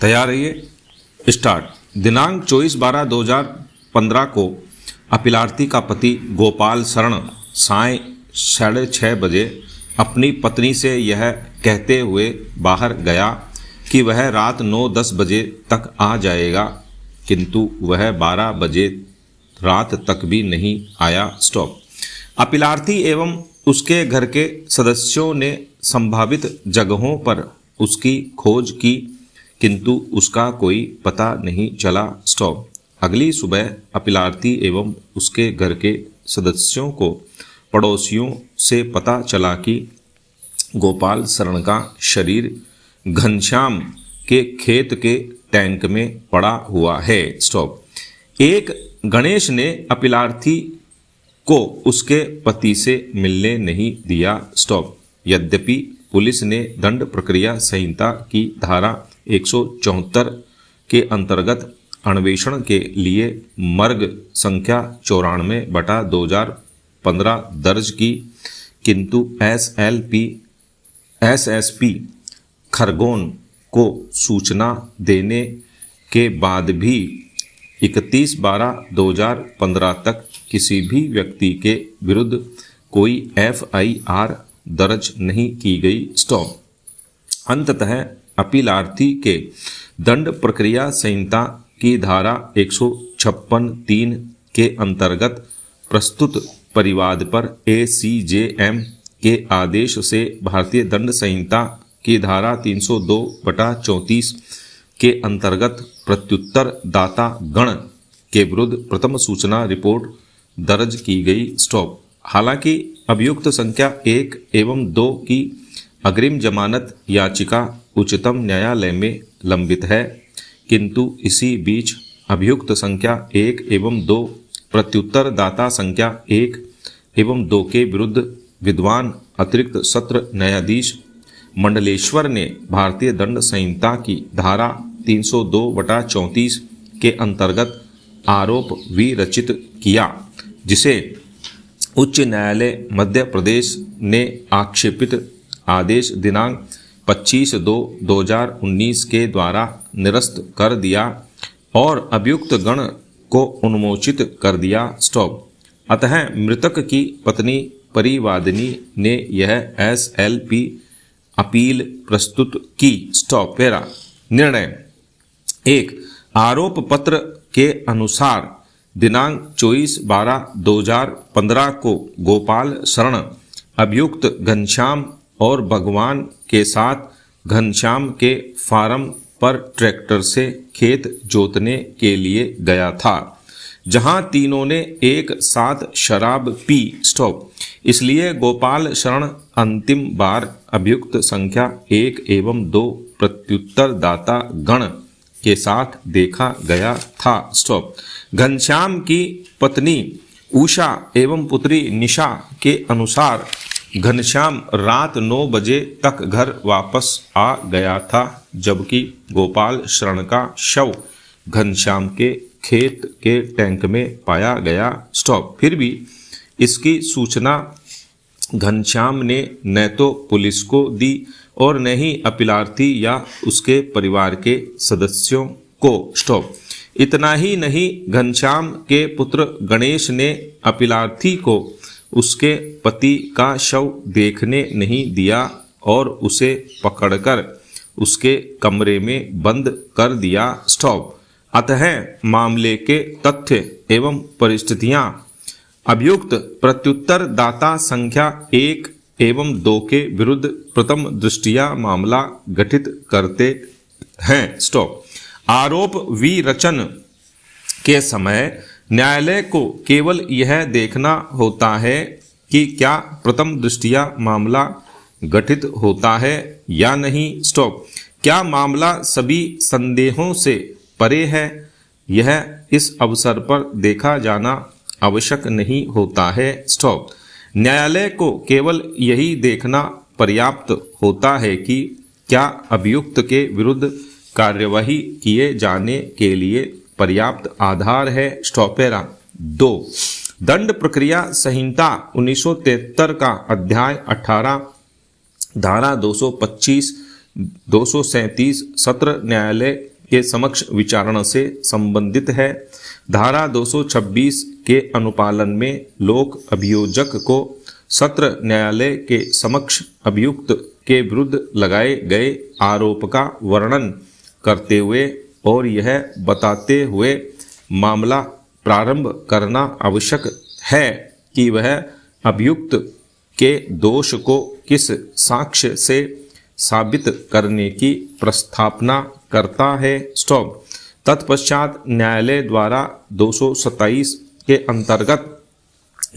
तैयार रहिए। स्टार्ट। दिनांक 24/12/2015 को अपीलार्थी का पति गोपाल शरण साय 6:30 बजे अपनी पत्नी से यह कहते हुए बाहर गया कि वह रात 9-10 बजे तक आ जाएगा, किंतु वह 12 बजे रात तक भी नहीं आया। स्टॉप। अपीलार्थी एवं उसके घर के सदस्यों ने संभावित जगहों पर उसकी खोज की, किंतु उसका कोई पता नहीं चला। स्टॉप। अगली सुबह अपीलार्थी एवं उसके घर के सदस्यों को पड़ोसियों से पता चला कि गोपाल शरण का शरीर घनश्याम के खेत के टैंक में पड़ा हुआ है। स्टॉप। एक गणेश ने अपीलार्थी को उसके पति से मिलने नहीं दिया। स्टॉप। यद्यपि पुलिस ने दंड प्रक्रिया संहिता की धारा 174 के अंतर्गत अन्वेषण के लिए मर्ग संख्या 94/2015 दर्ज की, किंतु एसएसपी खरगोन को सूचना देने के बाद भी 31/12/2015 तक किसी भी व्यक्ति के विरुद्ध कोई FIR दर्ज नहीं की गई। स्टॉप। अंततः अपीलार्थी के दंड प्रक्रिया संहिता की धारा 156(3) के अंतर्गत प्रस्तुत परिवाद पर ACJM के आदेश से भारतीय दंड संहिता की धारा 302/34 के अंतर्गत प्रत्युत्तर दाता गण के विरुद्ध प्रथम सूचना रिपोर्ट दर्ज की गई। स्टॉप। हालांकि अभियुक्त संख्या 1 एवं 2 की अग्रिम जमानत याचिका उच्चतम न्यायालय में लंबित है, किंतु इसी बीच अभियुक्त संख्या 1 एवं 2 प्रत्युत्तर दाता संख्या 1 एवं 2 के विरुद्ध विद्वान अतिरिक्त सत्र न्यायाधीश मंडलेश्वर ने भारतीय दंड संहिता की धारा 302/34 के अंतर्गत आरोप विरचित किया, जिसे उच्च न्यायालय मध्य प्रदेश ने आक्षेपित आदेश दिनांक 25/2/2019 के द्वारा निरस्त कर दिया और अभियुक्त गण को उन्मोचित कर दिया। स्टॉप। अतः मृतक की पत्नी परिवादिनी ने यह SLP अपील प्रस्तुत की। स्टॉप। पेरा। निर्णय 1। आरोप पत्र के अनुसार दिनांक 24/12/2015 को गोपाल शरण अभियुक्त घनश्याम और भगवान के साथ घनश्याम के फार्म पर ट्रैक्टर से खेत जोतने के लिए गया था, जहां तीनों ने एक साथ शराब पी। स्टॉप। इसलिए गोपाल शरण अंतिम बार अभियुक्त संख्या 1 एवं 2 प्रत्युत्तर दाता गण के साथ देखा गया था। स्टॉप। घनश्याम की पत्नी उषा एवं पुत्री निशा के अनुसार घनश्याम रात 9 बजे तक घर वापस आ गया था, जबकि गोपाल शरण का शव घनश्याम के खेत के टैंक में पाया गया। स्टॉप। फिर भी इसकी सूचना घनश्याम ने न तो पुलिस को दी और न ही अपीलार्थी या उसके परिवार के सदस्यों को। स्टॉप। इतना ही नहीं, घनश्याम के पुत्र गणेश ने अपीलार्थी को उसके पति का शव देखने नहीं दिया और उसे पकड़कर उसके कमरे में बंद कर दिया। स्टॉप। अतः मामले के तथ्य एवं परिस्थितियां अभियुक्त प्रत्युत्तर दाता संख्या 1 एवं 2 के विरुद्ध प्रथम दृष्टया मामला गठित करते हैं। स्टॉप। आरोप विरचन के समय न्यायालय को केवल यह देखना होता है कि क्या प्रथम दृष्टया मामला गठित होता है या नहीं। स्टॉप। क्या मामला सभी संदेहों से परे है, यह इस अवसर पर देखा जाना आवश्यक नहीं होता है। स्टॉप। न्यायालय को केवल यही देखना पर्याप्त होता है कि क्या अभियुक्त के विरुद्ध कार्यवाही किए जाने के लिए पर्याप्त आधार है। स्टॉपेरा। 2। दंड प्रक्रिया संहिता 1973 का अध्याय 18 धारा 225 237 सत्र न्यायालय के समक्ष विचारणा से संबंधित है। धारा 226 के अनुपालन में लोक अभियोजक को सत्र न्यायालय के समक्ष अभियुक्त के विरुद्ध लगाए गए आरोप का वर्णन करते हुए और यह बताते हुए मामला प्रारंभ करना आवश्यक है कि वह अभियुक्त के दोष को किस साक्ष्य से साबित करने की प्रस्तावना करता है। स्टॉप। तत्पश्चात न्यायालय द्वारा 227 के अंतर्गत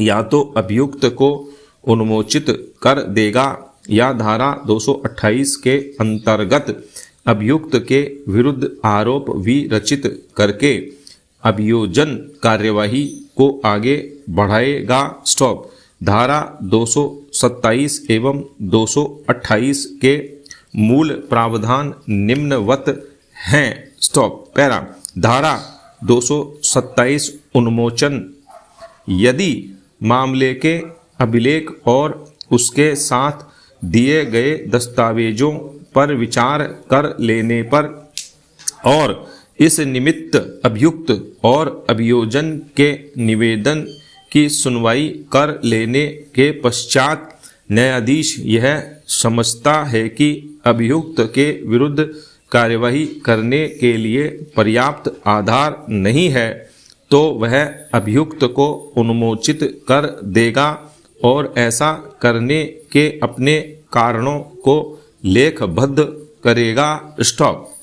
या तो अभियुक्त को उन्मोचित कर देगा या धारा 228 के अंतर्गत अभियुक्त के विरुद्ध आरोप विरचित करके अभियोजन कार्यवाही को आगे बढ़ाएगा। स्टॉप। धारा 227 एवं 228 के मूल प्रावधान निम्नवत हैं। स्टॉप। पैरा। धारा 227 उन्मोचन। यदि मामले के अभिलेख और उसके साथ दिए गए दस्तावेजों पर विचार कर लेने पर और इस निमित्त अभियुक्त और अभियोजन के निवेदन की सुनवाई कर लेने के पश्चात न्यायाधीश यह समझता है कि अभियुक्त के विरुद्ध कार्यवाही करने के लिए पर्याप्त आधार नहीं है, तो वह अभियुक्त को उन्मोचित कर देगा और ऐसा करने के अपने कारणों को लेखबद्ध करेगा। स्टॉप।